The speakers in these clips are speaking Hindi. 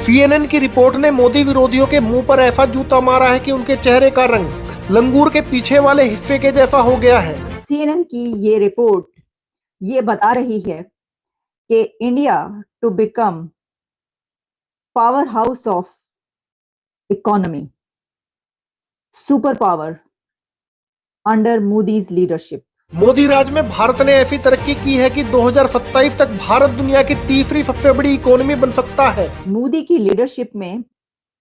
CNN की रिपोर्ट ने मोदी विरोधियों के मुंह पर ऐसा जूता मारा है कि उनके चेहरे का रंग लंगूर के पीछे वाले हिस्से के जैसा हो गया है। CNN की ये रिपोर्ट ये बता रही है कि India to become power house of economy, super power under Modi's leadership. Modi राज में भारत ने ऐसी तरक्की की है कि 2027 तक भारत दुनिया की तीसरी सबसे बड़ी इकोनॉमी बन सकता है। मोदी की लीडरशिप में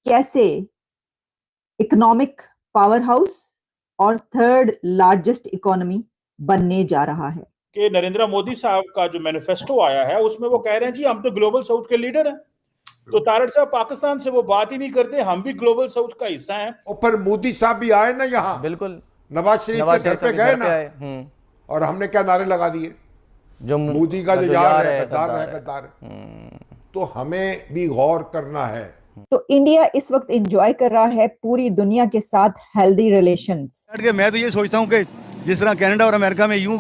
कैसे इकोनॉमिक पावर हाउस और थर्ड लार्जेस्ट इकोनॉमी बनने जा रहा है कि नरेंद्र मोदी साहब का जो मैनिफेस्टो आया है उसमें वो कह रहे हैं जी हम तो ग्लोबल साउथ के लीडर हैं। तो तारड़ साहब पाकिस्तान से वो बात ही नहीं करते, हम भी ग्लोबल साउथ का हिस्सा हैं। और फिर मोदी साहब भी आए ना यहाँ, बिल्कुल नवाज शरीफ के घर पे गए ना, और हमने क्या नारे लगा दिए, जो मोदी का जो यार है गद्दार है, गद्दार है। तो हमें भी गौर करना है। तो इंडिया इस वक्त एंजॉय कर रहा है पूरी दुनिया के साथ हेल्दी रिलेशंस। मैं तो ये सोचता हूँ कि जिस तरह कनाडा और अमेरिका में यूं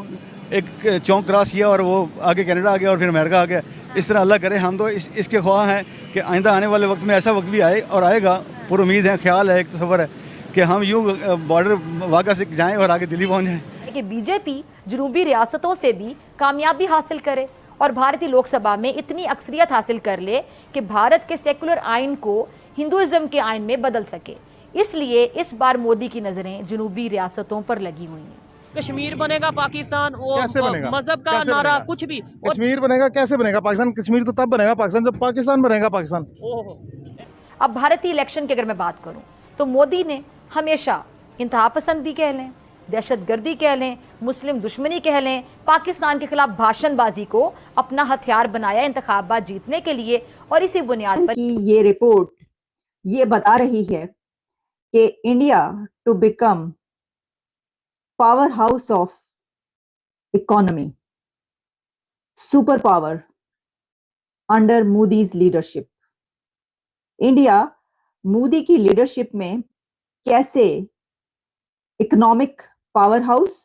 एक चौक क्रॉस किया और वो आगे कनाडा आ गया और फिर अमेरिका आ गया, इस तरह अल्लाह करे हम तो इसके ख्वाह हैं कि आइंदा आने वाले वक्त में ऐसा वक्त भी आए और आएगा, पूरी उम्मीद है, ख्याल है, एक तस्वर है कि हम यूं बॉर्डर वाक़ा से जाएं और आगे दिल्ली पहुँच जाएं। कि बीजेपी जनूबी रियासतों से भी कामयाबी हासिल करे और भारतीय लोकसभा में इतनी अक्सरियत हासिल कर ले कि भारत के सेकुलर आइन को हिंदुइज्म के आइन में बदल सके। इसलिए इस बार मोदी की नजरें जनूबी रियासतों पर लगी हुई हैं। कश्मीर बनेगा पाकिस्तान, वो मजहब का कैसे नारा बनेगा? कुछ भी। कश्मीर बनेगा, कैसे बनेगा पाकिस्तान? कश्मीर तो तब बनेगा पाकिस्तान जब पाकिस्तान बनेगा पाकिस्तान। अब भारतीय इलेक्शन की अगर मैं बात करूं तो मोदी ने हमेशा इंतहा पसंदी कह लें, दहशतगर्दी कह लें, मुस्लिम दुश्मनी कह लें, पाकिस्तान के खिलाफ भाषणबाजी को अपना हथियार बनाया इंतखाबात जीतने के लिए। और इसी बुनियाद पर ये रिपोर्ट ये बता रही है कि India to become power house of economy, super power under Modi's leadership. India Modi की लीडरशिप में कैसे इकोनॉमिक पावर हाउस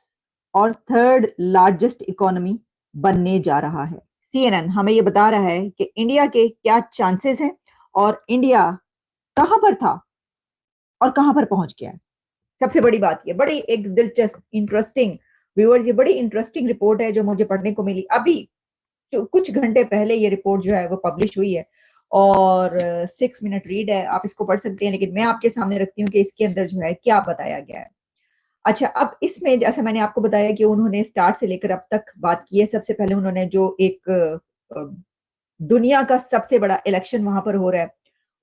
और थर्ड लार्जेस्ट इकोनॉमी बनने जा रहा है। CNN हमें ये बता रहा है कि इंडिया के क्या चांसेस हैं और इंडिया कहां पर था और कहां पर पहुंच गया है। सबसे बड़ी बात ये बड़ी एक दिलचस्प इंटरेस्टिंग व्यूअर्स, ये बड़ी इंटरेस्टिंग रिपोर्ट है जो मुझे पढ़ने को मिली अभी कुछ घंटे पहले। ये रिपोर्ट जो है वो पब्लिश हुई है और 6 मिनट रीड है, आप इसको पढ़ सकते हैं, लेकिन मैं आपके सामने रखती हूँ कि इसके अंदर जो है क्या बताया गया है। अच्छा, अब इसमें जैसा मैंने आपको बताया कि उन्होंने स्टार्ट से लेकर अब तक बात की है। सबसे पहले उन्होंने जो एक दुनिया का सबसे बड़ा इलेक्शन वहां पर हो रहा है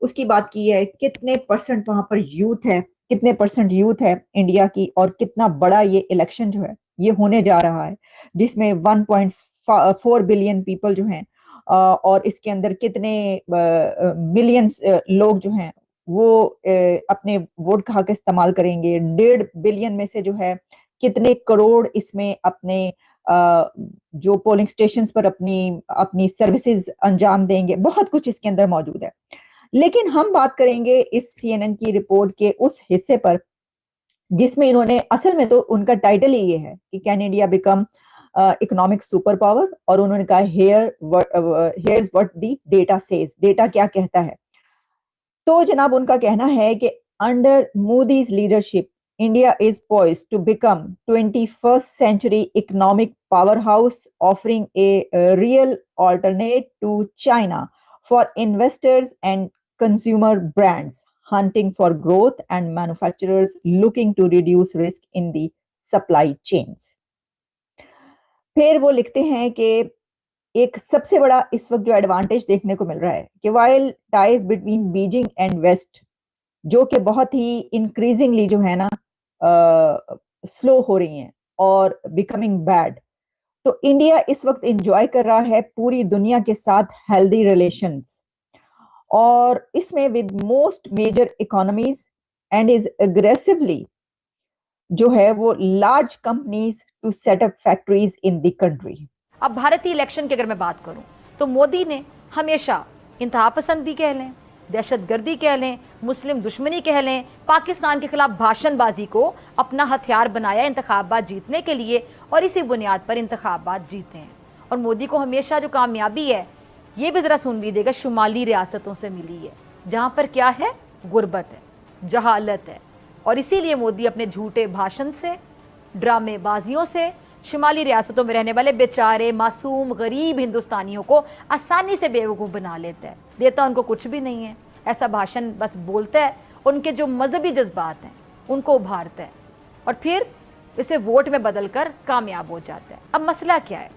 उसकी बात की है, कितने परसेंट वहां पर यूथ है, कितने परसेंट यूथ है इंडिया की, और कितना बड़ा ये इलेक्शन जो है ये होने जा रहा है जिसमें 1.4 बिलियन पीपल जो हैं और इसके अंदर कितने मिलियंस लोग जो हैं वो अपने वोट का हक इस्तेमाल करेंगे। 1.5 बिलियन में से जो है कितने करोड़ इसमें अपने जो पोलिंग स्टेशंस पर अपनी सर्विसेज अंजाम देंगे। बहुत कुछ इसके अंदर मौजूद है, लेकिन हम बात करेंगे इस CNN की रिपोर्ट के उस हिस्से पर जिसमें इन्होंने, असल में तो उनका टाइटल ही ये है कि can India become economic super power, और उन्होंने कहा here's what the data says, data क्या कहता है। तो जनाब उनका कहना है कि under Modi's leadership India is poised to become 21st century economic power house, offering a real alternate to China for investors and consumer brands hunting for growth and manufacturers looking to reduce risk in the supply chains। फिर वो लिखते हैं कि एक सबसे बड़ा इस वक्त जो एडवांटेज देखने को मिल रहा है कि while ties between Beijing and west जो कि बहुत ही इंक्रीजिंगली जो है ना स्लो हो रही हैं और बिकमिंग बैड, तो इंडिया इस वक्त एंजॉय कर रहा है पूरी दुनिया के साथ हेल्दी रिलेशंस और इसमें with most major economies and is aggressively जो है वो large companies to set up factories in the country. अब भारतीय इलेक्शन की अगर मैं बात करूं तो मोदी ने हमेशा इंतहा पसंदी कह लें, दहशतगर्दी कह लें, मुस्लिम दुश्मनी कह लें, पाकिस्तान के खिलाफ भाषणबाजी को अपना हथियार बनाया इंतखाबात जीतने के लिए। और इसी बुनियाद पर इंतखाबात जीते हैं। और मोदी को हमेशा जो कामयाबी है ये भी जरा सुन लीजिएगा, शुमाली रियासतों से मिली है, जहां पर क्या है, गुर्बत है, जहालत है। और इसीलिए मोदी अपने झूठे भाषण से, ड्रामेबाजियों से शुमाली रियासतों में रहने वाले बेचारे मासूम गरीब हिंदुस्तानियों को आसानी से बेवकूफ़ बना लेता है। देता उनको कुछ भी नहीं है, ऐसा भाषण बस बोलता है, उनके जो मजहबी जज्बात हैं उनको उभारता है और फिर इसे वोट में बदलकर कामयाब हो जाता है। अब मसला क्या है?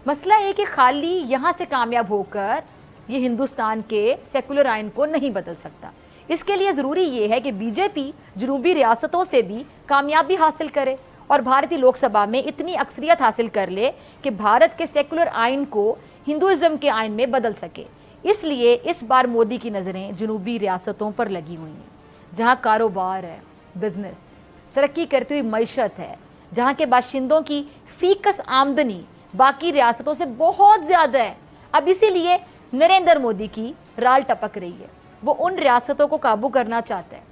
मसला ये कि खाली यहाँ से कामयाब होकर ये हिंदुस्तान के सेकुलर आइन को नहीं बदल सकता। इसके लिए ज़रूरी ये है कि बीजेपी जनूबी रियासतों से भी कामयाबी हासिल करे और भारतीय लोकसभा में इतनी अक्सरियत हासिल कर ले कि भारत के सेकुलर आइन को हिंदुइज्म के आइन में बदल सके। इसलिए इस बार मोदी की नज़रें जनूबी रियासतों पर लगी हुई हैं, जहाँ कारोबार है, बिजनेस, तरक्की करती हुई मईशत है, जहाँ के बाशिंदों की फीकस आमदनी बाकी रियासतों से बहुत ज़्यादा है। अब इसीलिए नरेंद्र मोदी की राल टपक रही है, वो उन रियासतों को काबू करना चाहता है।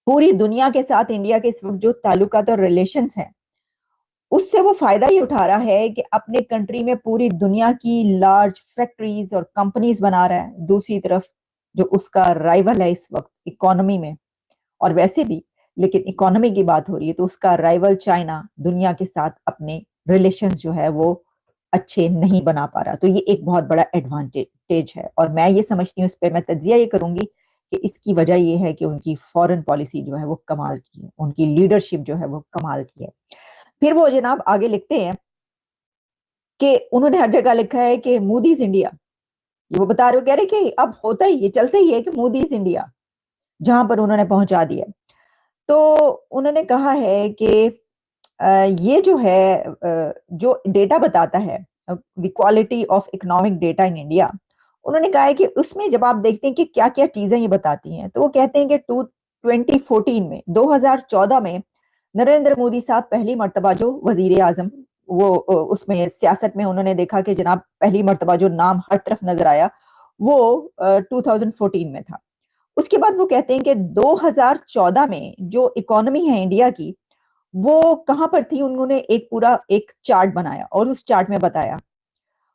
पूरी दुनिया के साथ इंडिया के इस वक्त जो ताल्लुकात और रिलेशंस हैं, उससे वो फायदा ये उठा रहा है कि अपने कंट्री में पूरी दुनिया की लार्ज फैक्ट्रीज और कंपनीज बना रहा है। दूसरी तरफ जो उसका राइवल है इस वक्त इकोनॉमी में, और वैसे भी लेकिन इकोनॉमी की बात हो रही है, तो उसका राइवल चाइना दुनिया के साथ अपने रिलेशंस जो है वो अच्छे नहीं बना पा रहा। तो ये एक बहुत बड़ा एडवांटेज है और मैं ये समझती हूँ, इस पर मैं तज्जिया ये करूंगी कि इसकी वजह ये है कि उनकी फॉरेन पॉलिसी जो है वो कमाल की है, उनकी लीडरशिप जो है वो कमाल की है। फिर वो जनाब आगे लिखते हैं कि उन्होंने हर जगह लिखा है कि मोदीज इंडिया, ये वो बता रहे हो, कह रहे कि अब होता ही, ये चलते ही है कि मोदीज इंडिया, जहां पर उन्होंने पहुंचा दिया। तो उन्होंने कहा है कि ये जो है जो डेटा बताता है the quality of economic data in India, उन्होंने कहा है कि उसमें जब आप देखते हैं कि क्या क्या चीजें ये बताती हैं, तो वो कहते हैं कि 2014 में 2014 में नरेंद्र मोदी साहब पहली मर्तबा जो वजीर आजम, वो उसमें सियासत में उन्होंने देखा कि जनाब पहली मर्तबा जो नाम हर तरफ नजर आया वो 2014 में था। उसके बाद वो कहते हैं कि 2014 में जो इकोनॉमी है इंडिया की वो कहां पर थी, उन्होंने एक पूरा एक चार्ट बनाया और उस चार्ट में बताया,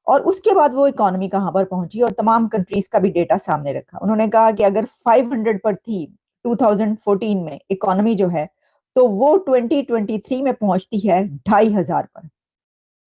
और उसके बाद वो इकोनॉमी कहां पर पहुंची और तमाम कंट्रीज का भी डेटा सामने रखा। उन्होंने कहा कि अगर 500 पर थी 2014 में इकोनॉमी जो है, तो वो 2023 में पहुंचती है 2500 पर।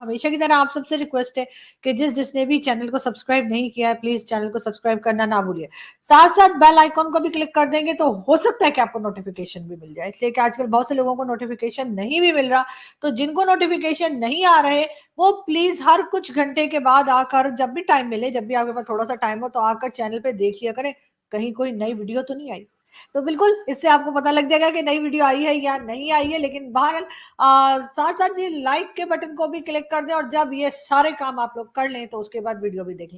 हमेशा की तरह आप सबसे रिक्वेस्ट है कि जिसने भी चैनल को सब्सक्राइब नहीं किया है, प्लीज चैनल को सब्सक्राइब करना ना भूलिए। साथ साथ बेल आइकॉन को भी क्लिक कर देंगे तो हो सकता है कि आपको नोटिफिकेशन भी मिल जाए, इसलिए कि आजकल बहुत से लोगों को नोटिफिकेशन नहीं भी मिल रहा। तो जिनको नोटिफिकेशन नहीं आ रहे वो प्लीज हर कुछ घंटे के बाद आकर, जब भी टाइम मिले, जब भी आपके पास थोड़ा सा टाइम हो, तो आकर चैनल पे देख लिया करें कहीं कोई नई वीडियो तो नहीं आई। तो बिल्कुल इससे आपको पता लग जाएगा कि नई वीडियो आई है या नहीं आई है। लेकिन बहरहाल साथ साथ ये लाइक के बटन को भी क्लिक कर दें और जब ये सारे काम आप लोग कर लें तो उसके बाद वीडियो भी देख लें।